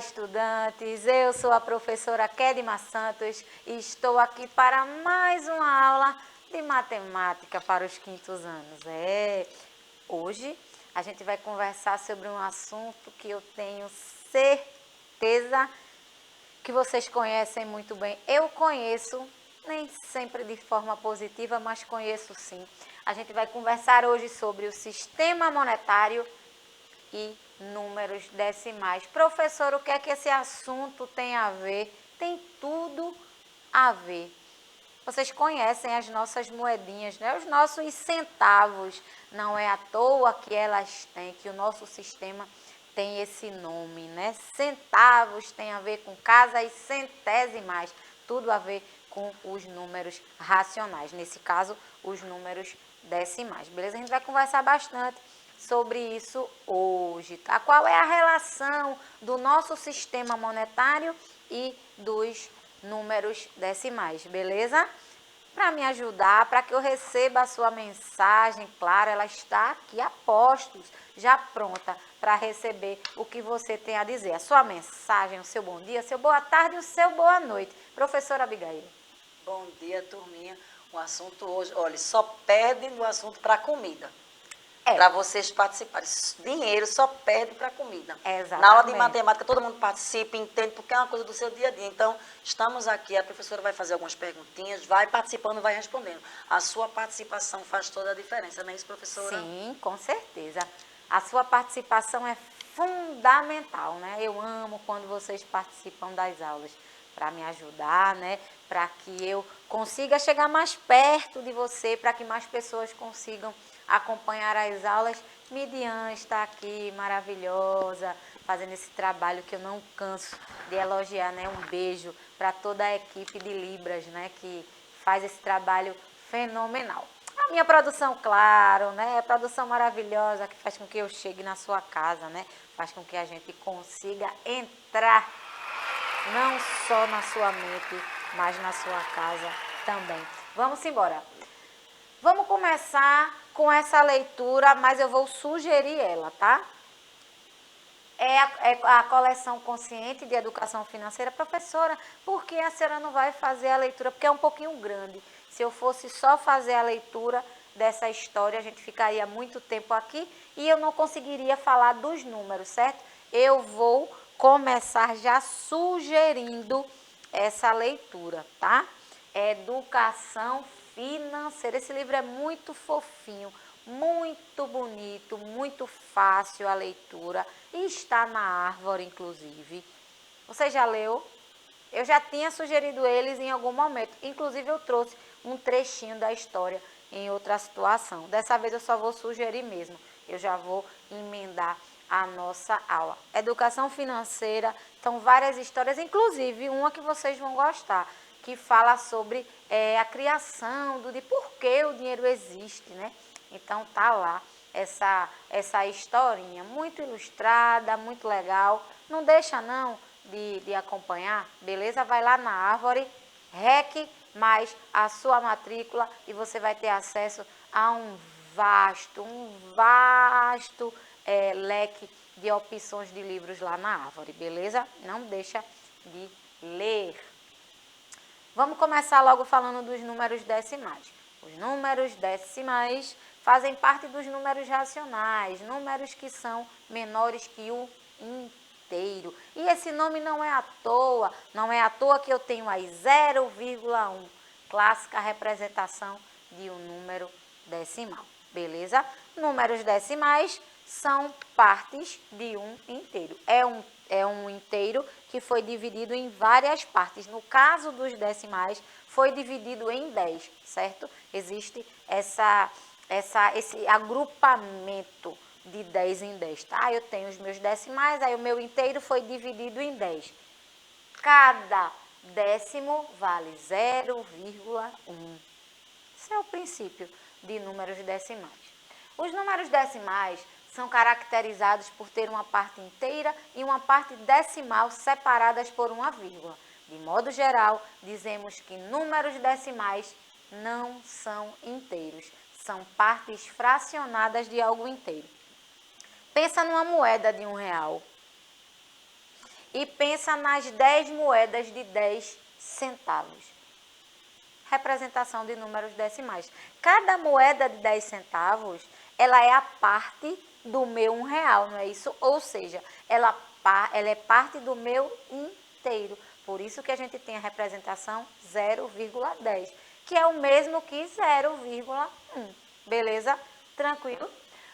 estudantes! Eu sou a professora Kedma Santos e estou aqui para mais uma aula de matemática para os quintos anos. Hoje a gente vai conversar sobre um assunto que eu tenho certeza que vocês conhecem muito bem. Eu conheço, nem sempre de forma positiva, mas conheço sim. A gente vai conversar hoje sobre o sistema monetário e números decimais. Professor, o que é que esse assunto tem a ver? Tem tudo a ver. Vocês conhecem as nossas moedinhas, né? Os nossos centavos. Não é à toa que elas têm, que o nosso sistema tem esse nome, né? Centavos tem a ver com casas centésimas, tudo a ver com os números racionais, nesse caso, os números decimais. Beleza? A gente vai conversar bastante sobre isso hoje, tá? Qual é a relação do nosso sistema monetário e dos números decimais, beleza? Para me ajudar, para que eu receba a sua mensagem, claro, ela está aqui a postos, já pronta para receber o que você tem a dizer. A sua mensagem, o seu bom dia, seu boa tarde e o seu boa noite. Professora Abigail. Bom dia, turminha. O assunto hoje, olha, só perde no assunto para comida. Para vocês participarem. Dinheiro só perde para comida. Exatamente. Na aula de matemática, todo mundo participa, entende, porque é uma coisa do seu dia a dia. Então, estamos aqui, a professora vai fazer algumas perguntinhas, vai participando, vai respondendo. A sua participação faz toda a diferença, não é isso, professora? Sim, com certeza. A sua participação é fundamental, né? Eu amo quando vocês participam das aulas para me ajudar, né? Para que eu consiga chegar mais perto de você, para que mais pessoas consigam acompanhar as aulas. Midian está aqui, maravilhosa, fazendo esse trabalho que eu não canso de elogiar, né? Um beijo para toda a equipe de Libras, né? Que faz esse trabalho fenomenal. A minha produção, claro, né? A produção maravilhosa que faz com que eu chegue na sua casa, né? Faz com que a gente consiga entrar não só na sua mente, mas na sua casa também. Vamos embora. Vamos começar com essa leitura, mas eu vou sugerir ela, tá? É a coleção consciente de educação financeira. Professora, por que a senhora não vai fazer a leitura? Porque é um pouquinho grande. Se eu fosse só fazer a leitura dessa história, a gente ficaria muito tempo aqui e eu não conseguiria falar dos números, certo? Eu vou começar já sugerindo essa leitura, tá? Educação financeira. Esse livro é muito fofinho, muito bonito, muito fácil a leitura e está na árvore, inclusive. Você já leu? Eu já tinha sugerido eles em algum momento. Inclusive, eu trouxe um trechinho da história em outra situação. Dessa vez, eu só vou sugerir mesmo. Eu já vou emendar a nossa aula. Educação financeira, então várias histórias, inclusive uma que vocês vão gostar, que fala sobre a criação, de por que o dinheiro existe, né? Então, tá lá essa historinha, muito ilustrada, muito legal. Não deixa, não, de acompanhar, beleza? Vai lá na árvore, REC mais a sua matrícula e você vai ter acesso a um vasto leque de opções de livros lá na árvore, beleza? Não deixa de ler. Vamos começar logo falando dos números decimais. Os números decimais fazem parte dos números racionais, números que são menores que o inteiro. E esse nome não é à toa que eu tenho aí 0,1, clássica representação de um número decimal, beleza? Números decimais são partes de um inteiro. É um inteiro que foi dividido em várias partes. No caso dos decimais, foi dividido em 10, certo? Existe esse agrupamento de 10 em 10, tá? Eu tenho os meus decimais, aí o meu inteiro foi dividido em 10. Cada décimo vale 0,1. Esse é o princípio de números decimais. Os números decimais são caracterizados por ter uma parte inteira e uma parte decimal separadas por uma vírgula. De modo geral, dizemos que números decimais não são inteiros, são partes fracionadas de algo inteiro. Pensa numa moeda de R$1. e pensa nas 10 moedas de 10 centavos. Representação de números decimais. Cada moeda de 10 centavos, ela é a parte do meu R$1, não é isso? Ou seja, ela é parte do meu inteiro. Por isso que a gente tem a representação 0,10, que é o mesmo que 0,1. Beleza? Tranquilo?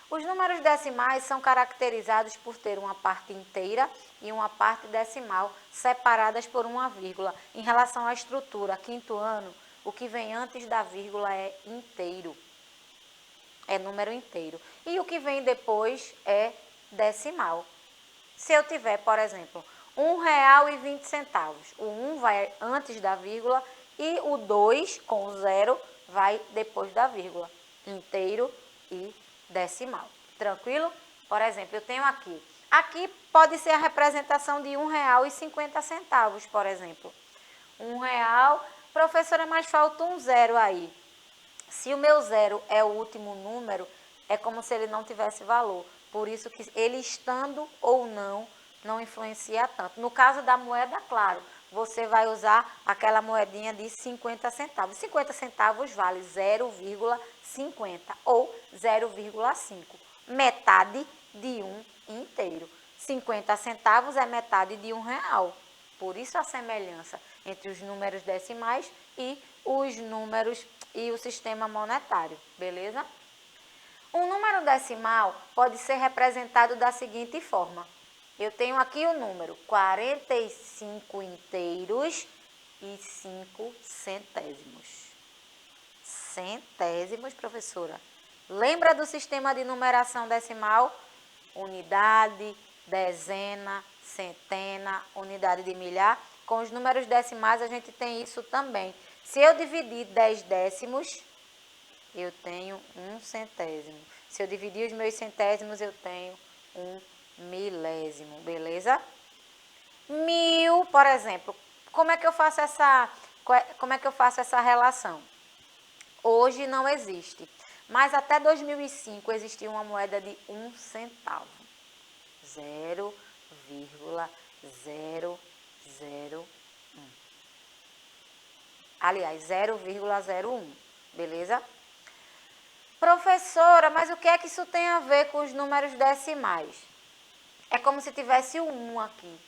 Os números decimais são caracterizados por ter uma parte inteira e uma parte decimal separadas por uma vírgula. Em relação à estrutura, quinto ano, o que vem antes da vírgula é inteiro, é número inteiro. E o que vem depois é decimal. Se eu tiver, por exemplo, R$1,20, o 1 vai antes da vírgula e o 2 com o 0 vai depois da vírgula. Inteiro e decimal. Tranquilo? Por exemplo, eu tenho aqui. Aqui pode ser a representação de R$1,50, por exemplo. R$1, professora, mas falta um 0 aí. Se o meu 0 é o último número, é como se ele não tivesse valor. Por isso que ele estando ou não influencia tanto. No caso da moeda, claro, você vai usar aquela moedinha de 50 centavos. 50 centavos vale 0,50 ou 0,5. Metade de um inteiro. 50 centavos é metade de R$1. Por isso a semelhança entre os números decimais e os números e o sistema monetário, beleza? Um número decimal pode ser representado da seguinte forma. Eu tenho aqui o número 45 inteiros e 5 centésimos. Centésimos, professora. Lembra do sistema de numeração decimal? Unidade, dezena, centena, unidade de milhar. Com os números decimais a gente tem isso também. Se eu dividir 10 décimos, eu tenho 1 centésimo. Se eu dividir os meus centésimos, eu tenho 1 milésimo, beleza? 1000, por exemplo, como é que eu faço essa relação? Hoje não existe, mas até 2005 existia uma moeda de 1 centavo. 0,001. Aliás, 0,01, beleza? Professora, mas o que é que isso tem a ver com os números decimais? É como se tivesse o 1 aqui,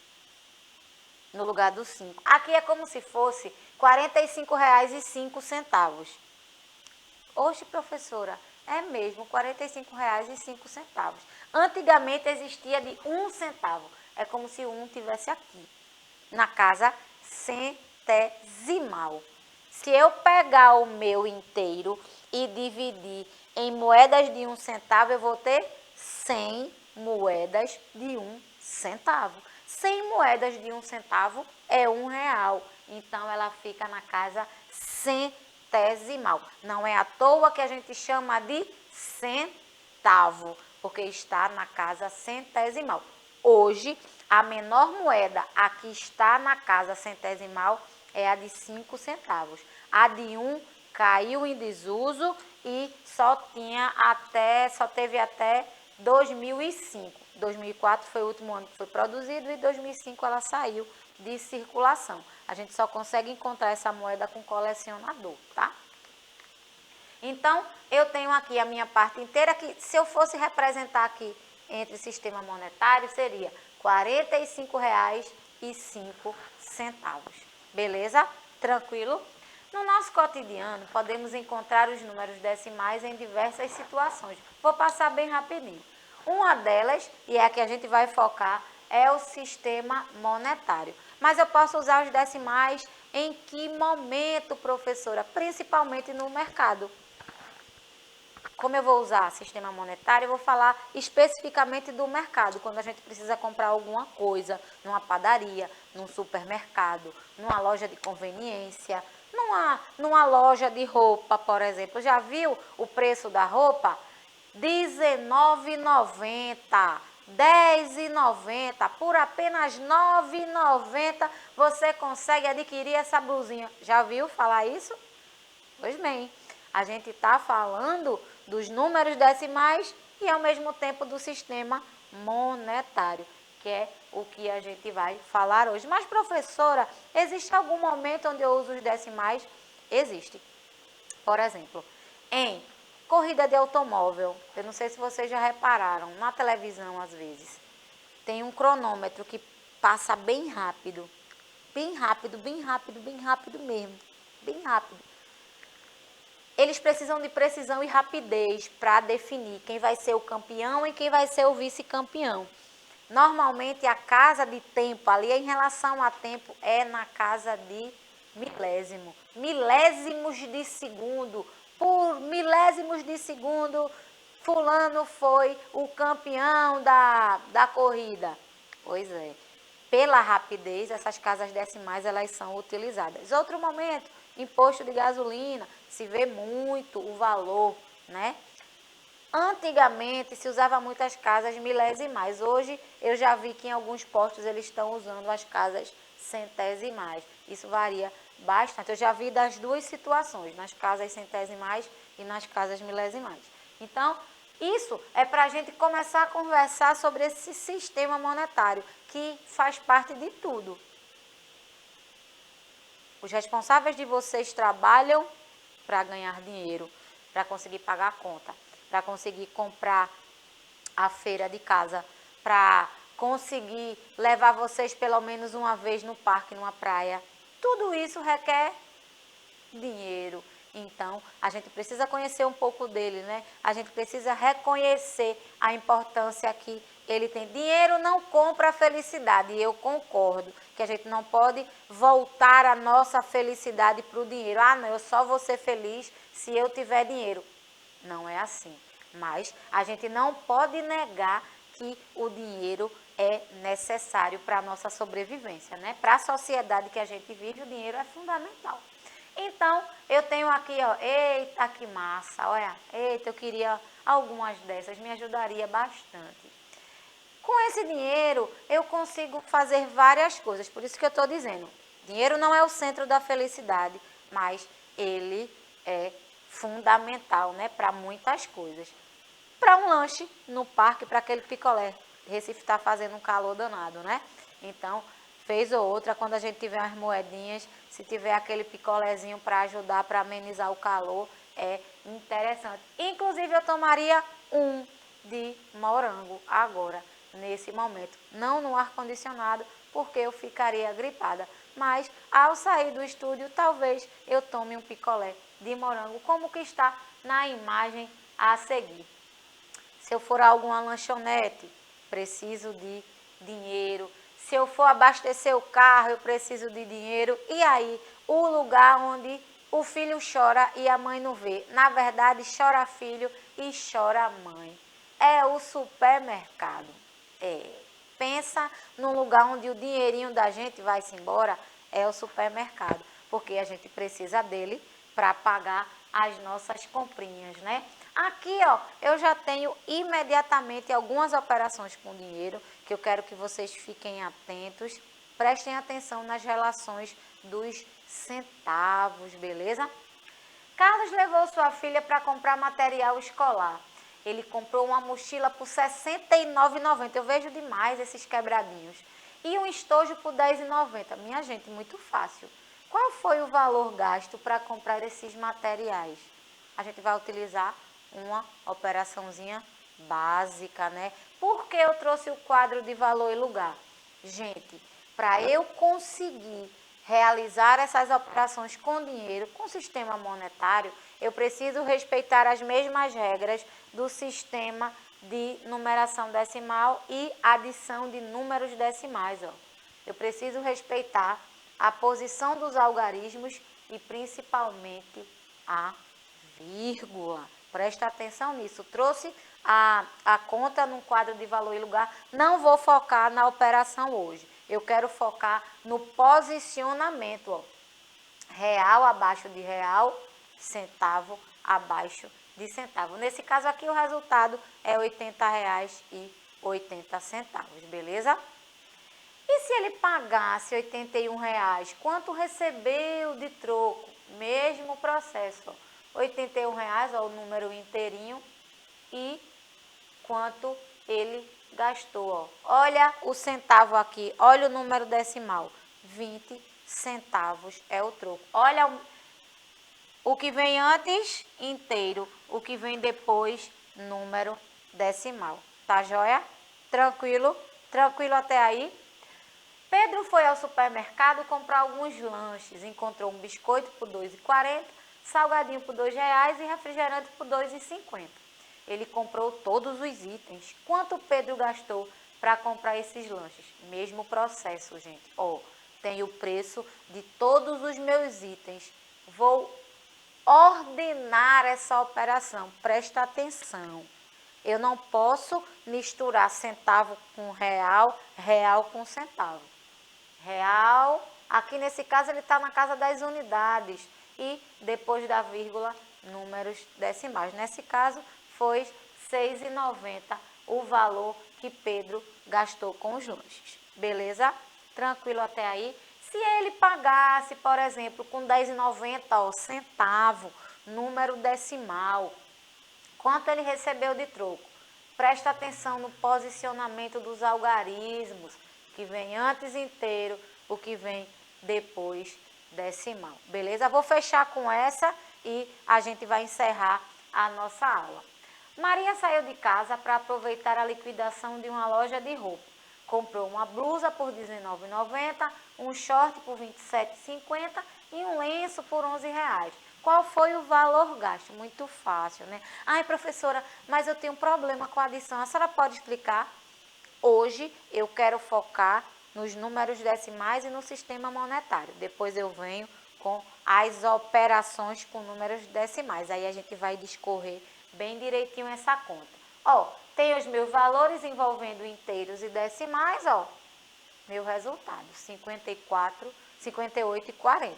no lugar do 5. Aqui é como se fosse R$ 45,05. Oxe, professora, é mesmo, R$ 45,05. Antigamente existia de 1 centavo. É como se o 1 tivesse aqui, na casa centesimal. Se eu pegar o meu inteiro e dividir em moedas de 1 centavo, eu vou ter 100 moedas de 1 centavo. 100 moedas de 1 centavo é R$1. Então, ela fica na casa centesimal. Não é à toa que a gente chama de centavo, porque está na casa centesimal. Hoje, a menor moeda a que está na casa centesimal é a de 5 centavos. A de 1 caiu em desuso e só teve até 2005. 2004 foi o último ano que foi produzido e 2005 ela saiu de circulação. A gente só consegue encontrar essa moeda com colecionador, tá? Então, eu tenho aqui a minha parte inteira, que se eu fosse representar aqui entre sistema monetário, seria R$ 45,05. Beleza? Tranquilo? No nosso cotidiano, podemos encontrar os números decimais em diversas situações. Vou passar bem rapidinho. Uma delas, e é a que a gente vai focar, é o sistema monetário. Mas eu posso usar os decimais em que momento, professora? Principalmente no mercado. Como eu vou usar sistema monetário, eu vou falar especificamente do mercado, quando a gente precisa comprar alguma coisa, numa padaria, num supermercado, numa loja de conveniência, numa loja de roupa, por exemplo. Já viu o preço da roupa? R$19,90, R$10,90, por apenas R$9,90 você consegue adquirir essa blusinha. Já viu falar isso? Pois bem, a gente está falando dos números decimais e ao mesmo tempo do sistema monetário. que é o que a gente vai falar hoje. Mas, professora, existe algum momento onde eu uso os decimais? Existe. Por exemplo, em corrida de automóvel, eu não sei se vocês já repararam, na televisão às vezes, tem um cronômetro que passa bem rápido. Bem rápido, bem rápido, bem rápido mesmo. Bem rápido. Eles precisam de precisão e rapidez para definir quem vai ser o campeão e quem vai ser o vice-campeão. Normalmente a casa de tempo, ali em relação a tempo, é na casa de milésimo. Milésimos de segundo. Por milésimos de segundo, fulano foi o campeão da corrida. Pois é. Pela rapidez, essas casas decimais elas são utilizadas. Outro momento, imposto de gasolina, se vê muito o valor, né? Antigamente se usava muitas casas milésimais. Hoje eu já vi que em alguns postos eles estão usando as casas centésimais. Isso varia bastante. Eu já vi das duas situações, nas casas centésimais e nas casas milésimais. Então, isso é para a gente começar a conversar sobre esse sistema monetário, que faz parte de tudo. Os responsáveis de vocês trabalham para ganhar dinheiro, para conseguir pagar a conta, para conseguir comprar a feira de casa, para conseguir levar vocês pelo menos uma vez no parque, numa praia. Tudo isso requer dinheiro. Então, a gente precisa conhecer um pouco dele, né? A gente precisa reconhecer a importância que ele tem. Dinheiro não compra a felicidade, e eu concordo que a gente não pode voltar a nossa felicidade para o dinheiro. Ah, não, eu só vou ser feliz se eu tiver dinheiro. Não é assim. Mas a gente não pode negar que o dinheiro é necessário para a nossa sobrevivência, né? Para a sociedade que a gente vive, o dinheiro é fundamental. Então, eu tenho aqui, ó, eita, que massa, olha, eita, eu queria algumas dessas, me ajudaria bastante. Com esse dinheiro, eu consigo fazer várias coisas, por isso que eu estou dizendo, dinheiro não é o centro da felicidade, mas ele é fundamental, né, para muitas coisas. Para um lanche no parque, para aquele picolé, Recife está fazendo um calor danado, né? Então, fez ou outra, quando a gente tiver umas moedinhas, se tiver aquele picolézinho para ajudar, para amenizar o calor, é interessante. Inclusive, eu tomaria um de morango agora, nesse momento. Não no ar-condicionado, porque eu ficaria gripada. Mas, ao sair do estúdio, talvez eu tome um picolé de morango, como que está na imagem a seguir. Se eu for a alguma lanchonete, preciso de dinheiro. Se eu for abastecer o carro, eu preciso de dinheiro. E aí, o lugar onde o filho chora e a mãe não vê. Na verdade, chora filho e chora mãe. É o supermercado. Pensa num lugar onde o dinheirinho da gente vai-se embora, é o supermercado. Porque a gente precisa dele para pagar as nossas comprinhas, né? Aqui, ó, eu já tenho imediatamente algumas operações com dinheiro, que eu quero que vocês fiquem atentos. Prestem atenção nas relações dos centavos, beleza? Carlos levou sua filha para comprar material escolar. Ele comprou uma mochila por R$ 69,90. Eu vejo demais esses quebradinhos. E um estojo por R$ 10,90. Minha gente, muito fácil. Qual foi o valor gasto para comprar esses materiais? A gente vai utilizar uma operaçãozinha básica, né? Por que eu trouxe o quadro de valor e lugar? Gente, para eu conseguir realizar essas operações com dinheiro, com sistema monetário, eu preciso respeitar as mesmas regras do sistema de numeração decimal e adição de números decimais, ó. Eu preciso respeitar a posição dos algarismos e principalmente a vírgula. Presta atenção nisso. Trouxe a conta num quadro de valor e lugar. Não vou focar na operação hoje. Eu quero focar no posicionamento. Ó. Real abaixo de real, centavo abaixo de centavo. Nesse caso aqui o resultado é R$ 80,80, beleza? E se ele pagasse R$ 81, quanto recebeu de troco? Mesmo processo, ó. R$ 81, ó, o número inteirinho, e quanto ele gastou, ó. Olha o centavo aqui, olha o número decimal. 20 centavos é o troco. Olha o que vem antes, inteiro. O que vem depois, número decimal. Tá joia? Tranquilo? Tranquilo até aí? Pedro foi ao supermercado comprar alguns lanches. Encontrou um biscoito por R$ 2,40, salgadinho por R$ 2,00 e refrigerante por R$ 2,50. Ele comprou todos os itens. Quanto Pedro gastou para comprar esses lanches? Mesmo processo, gente. Ó, tem o preço de todos os meus itens. Vou ordenar essa operação. Presta atenção. Eu não posso misturar centavo com real, real com centavo. Real, aqui nesse caso ele está na casa das unidades e depois da vírgula, números decimais. Nesse caso foi R$ 6,90 o valor que Pedro gastou com os lanches. Beleza? Tranquilo até aí? Se ele pagasse, por exemplo, com R$ 10,90, ó, centavo, número decimal, quanto ele recebeu de troco? Presta atenção no posicionamento dos algarismos, que vem antes inteiro, o que vem depois decimal. Beleza? Vou fechar com essa e a gente vai encerrar a nossa aula. Maria saiu de casa para aproveitar a liquidação de uma loja de roupa. Comprou uma blusa por R$ 19,90, um short por R$ 27,50 e um lenço por R$ 11,00. Qual foi o valor gasto? Muito fácil, né? Ai, professora, mas eu tenho um problema com a adição. A senhora pode explicar? Hoje eu quero focar nos números decimais e no sistema monetário. Depois eu venho com as operações com números decimais. Aí a gente vai discorrer bem direitinho essa conta. Ó, tem os meus valores envolvendo inteiros e decimais, ó. Meu resultado, 58,40.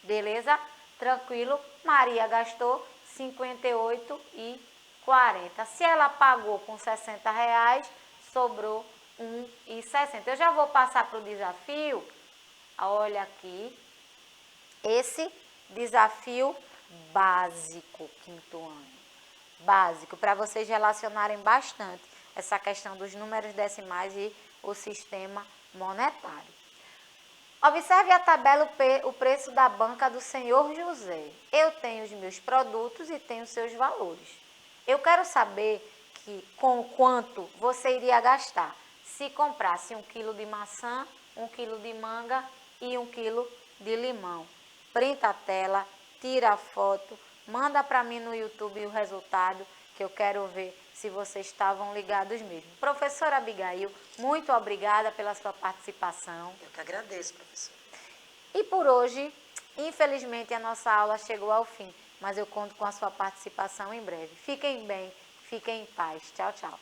Beleza? Tranquilo? Maria gastou 58,40. Se ela pagou com R$60, sobrou R$1,60. Eu já vou passar para o desafio. Olha aqui. Esse desafio básico, quinto ano. Básico, para vocês relacionarem bastante essa questão dos números decimais e o sistema monetário. Observe a tabela, o preço da banca do senhor José. Eu tenho os meus produtos e tenho os seus valores. Eu quero saber com quanto você iria gastar se comprasse 1 quilo de maçã, 1 quilo de manga e 1 quilo de limão. Printa a tela, tira a foto, manda para mim no YouTube o resultado, que eu quero ver se vocês estavam ligados mesmo. Professora Abigail, muito obrigada pela sua participação. Eu que agradeço, professora. E por hoje, infelizmente, a nossa aula chegou ao fim, mas eu conto com a sua participação em breve. Fiquem bem, fiquem em paz. Tchau, tchau.